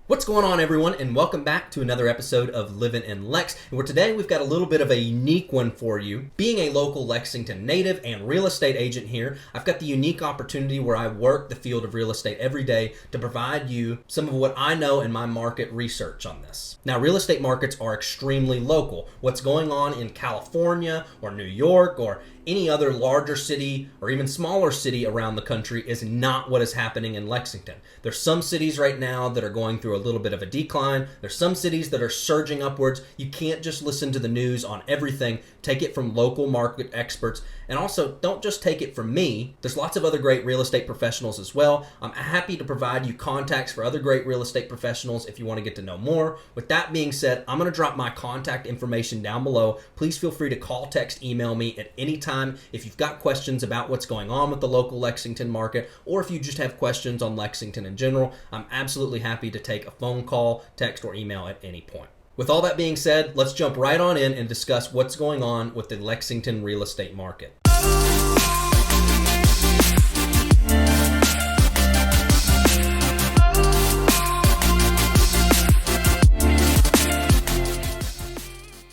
What's going on, everyone, and welcome back to another episode of Livin in Lex. And where today we've got a little bit of a unique one for you. Being a local Lexington native and real estate agent here, I've got the unique opportunity where I work the field of real estate every day to provide you some of what I know in my market research on this. Now, real estate markets are extremely local. What's going on in California or New York or any other larger city or even smaller city around the country is not what is happening in Lexington. There's some cities right now that are going through a little bit of a decline. There's some cities that are surging upwards. You can't just listen to the news on everything. Take it from local market experts. And also, don't just take it from me. There's lots of other great real estate professionals as well. I'm happy to provide you contacts for other great real estate professionals if you want to get to know more. With that being said, I'm going to drop my contact information down below. Please feel free to call, text, email me at any time if you've got questions about what's going on with the local Lexington market, or if you just have questions on Lexington in general. I'm absolutely happy to take a phone call, text, or email at any point. With all that being said, let's jump right on in and discuss what's going on with the Lexington real estate market.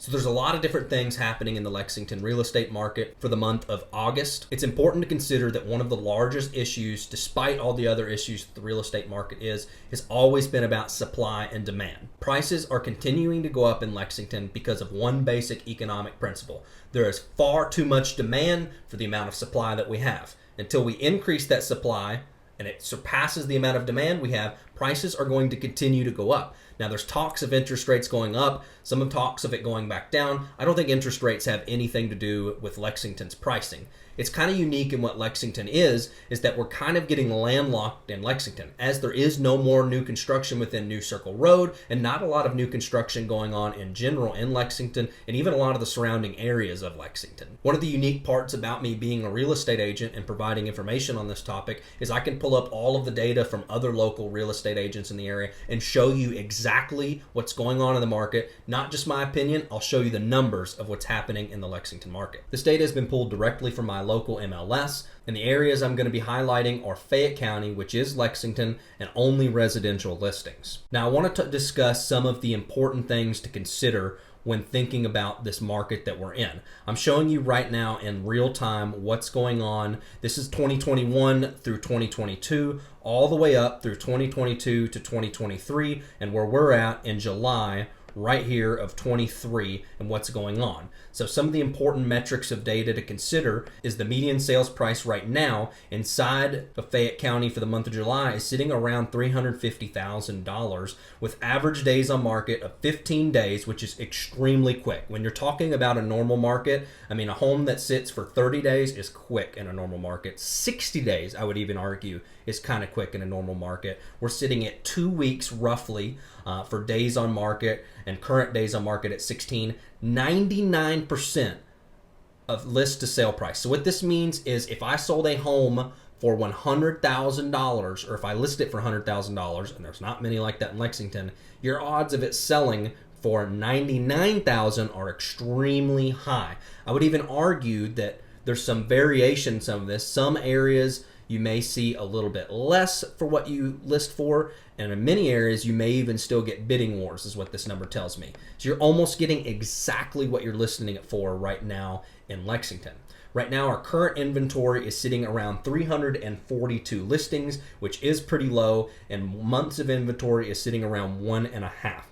So there's a lot of different things happening in the Lexington real estate market for the month of August. It's important to consider that one of the largest issues, despite all the other issues that the real estate market has always been about supply and demand. Prices are continuing to go up in Lexington because of one basic economic principle. There is far too much demand for the amount of supply that we have. Until we increase that supply and it surpasses the amount of demand we have, prices are going to continue to go up. Now, there's talks of interest rates going up, some of talks of it going back down. I don't think interest rates have anything to do with Lexington's pricing. It's kind of unique in what Lexington is that we're kind of getting landlocked in Lexington, as there is no more new construction within New Circle Road and not a lot of new construction going on in general in Lexington and even a lot of the surrounding areas of Lexington. One of the unique parts about me being a real estate agent and providing information on this topic is I can pull up all of the data from other local real estate agents in the area and show you exactly what's going on in the market. Not just my opinion, I'll show you the numbers of what's happening in the Lexington market. This data has been pulled directly from my local MLS, and the areas I'm going to be highlighting are Fayette County, which is Lexington, and only residential listings. Now, I want to discuss some of the important things to consider when thinking about this market that we're in. I'm showing you right now in real time what's going on. This is 2021 through 2022, all the way up through 2022 to 2023, and where we're at in July right here of 23 and what's going on. So some of the important metrics of data to consider is the median sales price right now inside of Fayette County for the month of July is sitting around $350,000 with average days on market of 15 days, which is extremely quick. When you're talking about a normal market, I mean, a home that sits for 30 days is quick in a normal market. 60 days, I would even argue, is kind of quick in a normal market. We're sitting at 2 weeks roughly for days on market, and current days on market at 16. 99% of list to sale price. So what this means is if I sold a home for $100,000, or if I list it for $100,000, and there's not many like that in Lexington, your odds of it selling for $99,000 are extremely high. I would even argue that there's some variation in some of this. Some areas you may see a little bit less for what you list for, and in many areas you may even still get bidding wars, is what this number tells me. So you're almost getting exactly what you're listing it for right now in Lexington. Right now our current inventory is sitting around 342 listings, which is pretty low, and months of inventory is sitting around 1.5.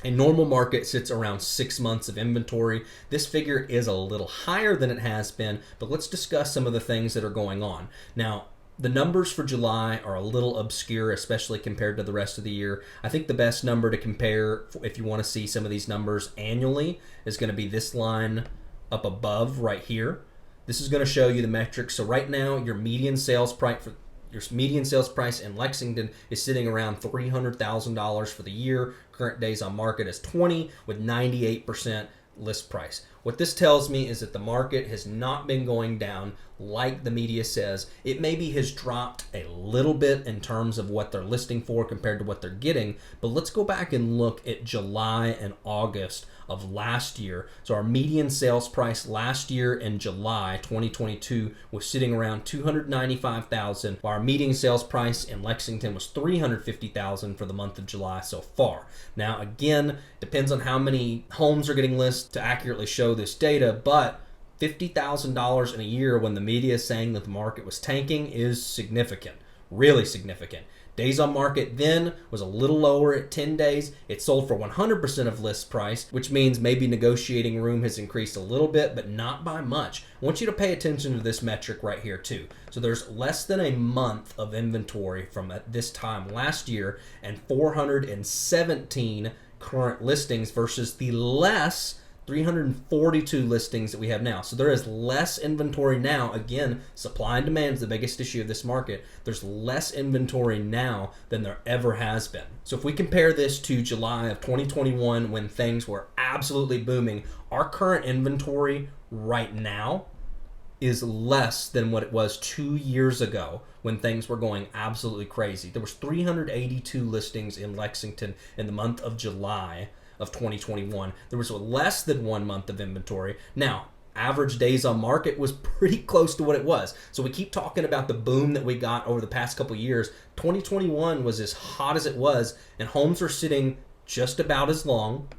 A normal market sits around 6 months of inventory. This figure is a little higher than it has been, but let's discuss some of the things that are going on. Now, the numbers for July are a little obscure, especially compared to the rest of the year. I think the best number to compare, if you want to see some of these numbers annually, is going to be this line up above right here. This is going to show you the metrics. So right now, your median sales price in Lexington is sitting around $300,000 for the year. Current days on market is 20 with 98% list price. What this tells me is that the market has not been going down like the media says. It maybe has dropped a little bit in terms of what they're listing for compared to what they're getting, but let's go back and look at July and August of last year. So our median sales price last year in July 2022 was sitting around $295,000, while our median sales price in Lexington was $350,000 for the month of July so far. Now again, depends on how many homes are getting listed to accurately show this data, but $50,000 in a year when the media is saying that the market was tanking is significant, really significant. Days on market then was a little lower at 10 days. It sold for 100% of list price, which means maybe negotiating room has increased a little bit, but not by much. I want you to pay attention to this metric right here too. So there's less than a month of inventory from at this time last year and 417 current listings versus the less 342 listings that we have now. So there is less inventory now. Again, supply and demand is the biggest issue of this market. There's less inventory now than there ever has been. So if we compare this to July of 2021 when things were absolutely booming, our current inventory right now is less than what it was 2 years ago when things were going absolutely crazy. There was 382 listings in Lexington in the month of July of 2021. There was less than 1 month of inventory. Now, average days on market was pretty close to what it was. So we keep talking about the boom that we got over the past couple years. 2021 was as hot as it was, and homes are sitting just about as long.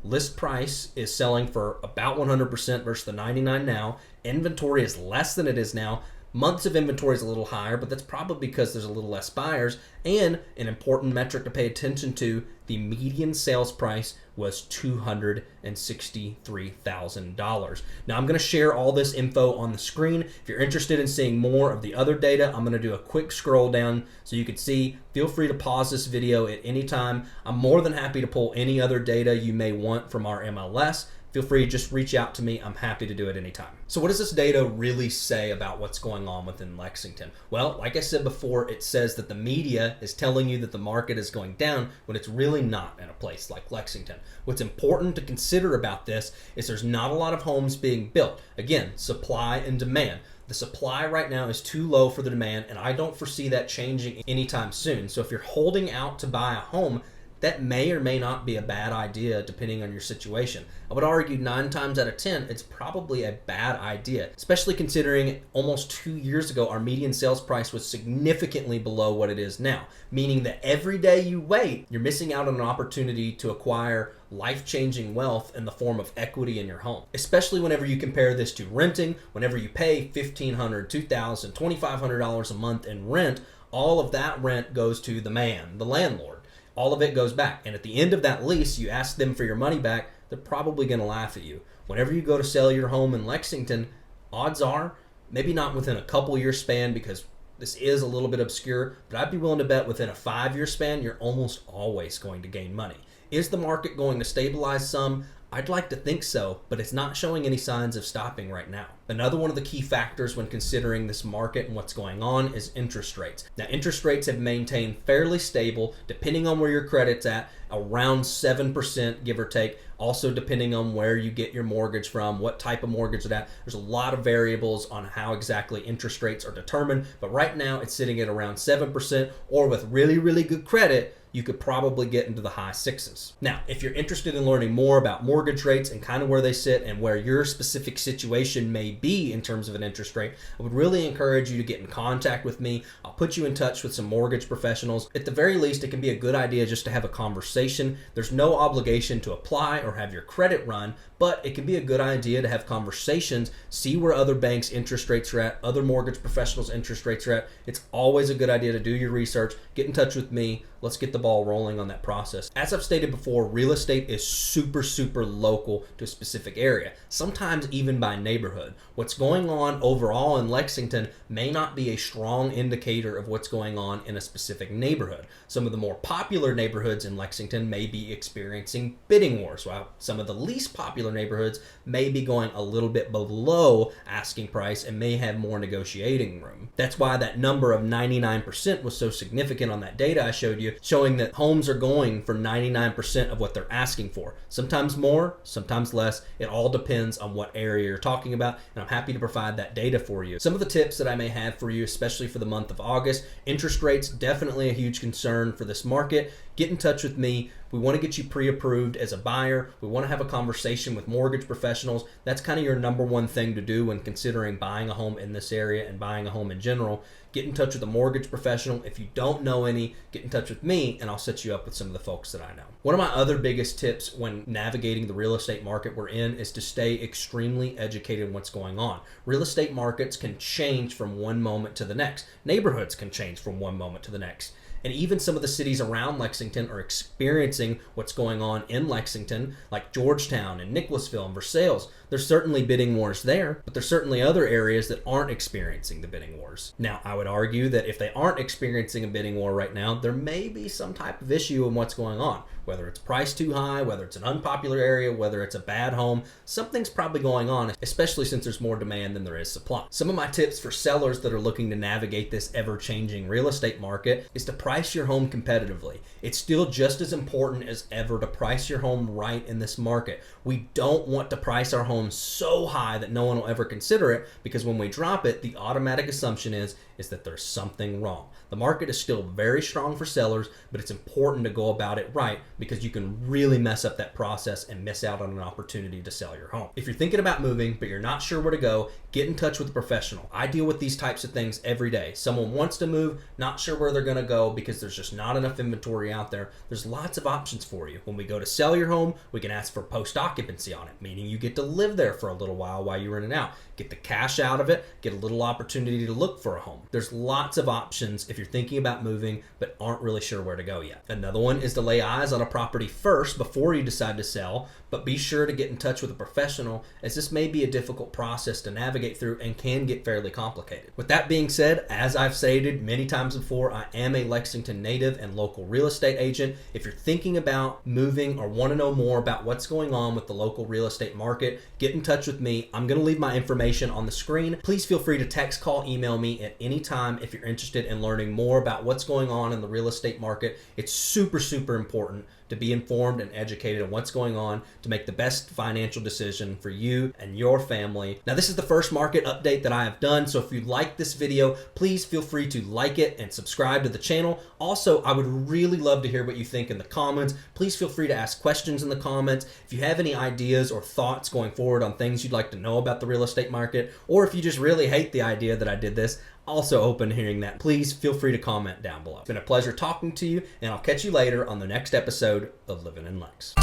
List price is selling for about 100% versus the 99 now. Inventory is less than it is now. Months of inventory is a little higher, but that's probably because there's a little less buyers. And an important metric to pay attention to, the median sales price was $263,000. Now I'm going to share all this info on the screen. If you're interested in seeing more of the other data, I'm going to do a quick scroll down so you can see. Feel free to pause this video at any time. I'm more than happy to pull any other data you may want from our MLS. Feel free to just reach out to me. I'm happy to do it anytime. So what does this data really say about what's going on within Lexington? Well, like I said before, it says that the media is telling you that the market is going down when it's really not in a place like Lexington. What's important to consider about this is there's not a lot of homes being built. Again, supply and demand. The supply right now is too low for the demand, and I don't foresee that changing anytime soon. So if you're holding out to buy a home, that may or may not be a bad idea depending on your situation. I would argue 9 times out of 10, it's probably a bad idea, especially considering almost 2 years ago, our median sales price was significantly below what it is now, meaning that every day you wait, you're missing out on an opportunity to acquire life-changing wealth in the form of equity in your home, especially whenever you compare this to renting. Whenever you pay $1,500, $2,000, $2,500 a month in rent, all of that rent goes to the man, the landlord. All of it goes back. And at the end of that lease, you ask them for your money back, they're probably going to laugh at you. Whenever you go to sell your home in Lexington, odds are, maybe not within a couple year span because this is a little bit obscure, but I'd be willing to bet within a 5-year span, you're almost always going to gain money. Is the market going to stabilize some? I'd like to think so, but it's not showing any signs of stopping right now. Another one of the key factors when considering this market and what's going on is interest rates. Now, interest rates have maintained fairly stable, depending on where your credit's at, around 7%, give or take. Also, depending on where you get your mortgage from, what type of mortgage it's at. There's a lot of variables on how exactly interest rates are determined, but right now it's sitting at around 7%, or with really, really good credit, you could probably get into the high 6s. Now, if you're interested in learning more about mortgage rates and kind of where they sit and where your specific situation may be in terms of an interest rate, I would really encourage you to get in contact with me. I'll put you in touch with some mortgage professionals. At the very least, it can be a good idea just to have a conversation. There's no obligation to apply or have your credit run, but it can be a good idea to have conversations, see where other banks' interest rates are at, other mortgage professionals' interest rates are at. It's always a good idea to do your research, get in touch with me. Let's get the ball rolling on that process. As I've stated before, real estate is super, super local to a specific area, sometimes even by neighborhood. What's going on overall in Lexington may not be a strong indicator of what's going on in a specific neighborhood. Some of the more popular neighborhoods in Lexington may be experiencing bidding wars, while some of the least popular neighborhoods may be going a little bit below asking price and may have more negotiating room. That's why that number of 99% was so significant on that data I showed you, showing knowing that homes are going for 99% of what they're asking for. Sometimes more, sometimes less. It all depends on what area you're talking about, and I'm happy to provide that data for you. Some of the tips that I may have for you, especially for the month of August: interest rates, definitely a huge concern for this market. Get in touch with me. We want to get you pre-approved as a buyer. We want to have a conversation with mortgage professionals. That's kind of your number one thing to do when considering buying a home in this area and buying a home in general. Get in touch with a mortgage professional. If you don't know any, get in touch with me and I'll set you up with some of the folks that I know. One of my other biggest tips when navigating the real estate market we're in is to stay extremely educated in what's going on. Real estate markets can change from one moment to the next. Neighborhoods can change from one moment to the next. And even some of the cities around Lexington are experiencing what's going on in Lexington, like Georgetown and Nicholasville and Versailles. There's certainly bidding wars there, but there's certainly other areas that aren't experiencing the bidding wars. Now, I would argue that if they aren't experiencing a bidding war right now, there may be some type of issue in what's going on. Whether it's priced too high, whether it's an unpopular area, whether it's a bad home, something's probably going on, especially since there's more demand than there is supply. Some of my tips for sellers that are looking to navigate this ever-changing real estate market is to price your home competitively. It's still just as important as ever to price your home right in this market. We don't want to price our home so high that no one will ever consider it, because when we drop it, the automatic assumption is that there's something wrong. The market is still very strong for sellers, but it's important to go about it right, because you can really mess up that process and miss out on an opportunity to sell your home. If you're thinking about moving, but you're not sure where to go, get in touch with a professional. I deal with these types of things every day. Someone wants to move, not sure where they're going to go because there's just not enough inventory out there. There's lots of options for you. When we go to sell your home, we can ask for post-occupancy on it, meaning you get to live there for a little while you're in and out. Get the cash out of it, get a little opportunity to look for a home. There's lots of options if you're thinking about moving but aren't really sure where to go yet. Another one is to lay eyes on a property first before you decide to sell, but be sure to get in touch with a professional, as this may be a difficult process to navigate through and can get fairly complicated. With that being said, as I've stated many times before, I am a Lexington native and local real estate agent. If you're thinking about moving or want to know more about what's going on with the local real estate market, get in touch with me. I'm going to leave my information on the screen. Please feel free to text, call, email me at any time if you're interested in learning more about what's going on in the real estate market. It's super, super important to be informed and educated on what's going on to make the best financial decision for you and your family. Now, this is the first market update that I have done, so if you like this video, please feel free to like it and subscribe to the channel. Also, I would really love to hear what you think in the comments. Please feel free to ask questions in the comments. If you have any ideas or thoughts going forward on things you'd like to know about the real estate market, or if you just really hate the idea that I did this, also open to hearing that. Please feel free to comment down below. It's been a pleasure talking to you, and I'll catch you later on the next episode of Livin' in Lex.